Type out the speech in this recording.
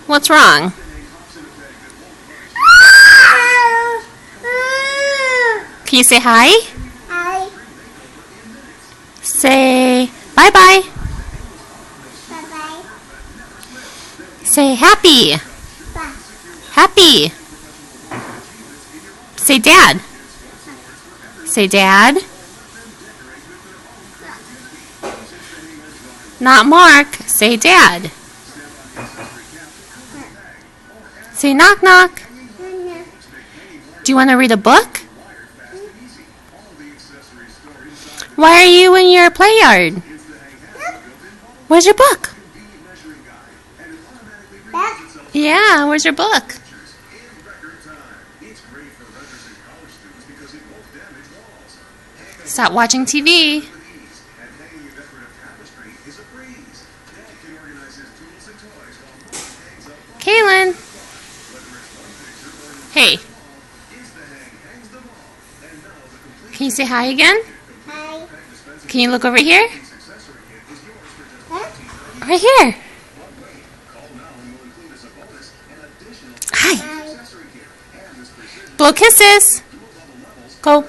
What's wrong? Can you say hi? Hi. Say bye-bye. Bye-bye. Say happy. Bye. Happy. Say dad. Say dad. Not Mark. Say dad. Say knock knock. Do you want to read a book? Why are you in your play yard? Where's your book? Back. Yeah, where's your book? Stop watching TV. Kaylin. Hey. Can you say hi again? Hi. Can you look over here? Huh? Right here. Hi. Hi. Blow kisses. Go.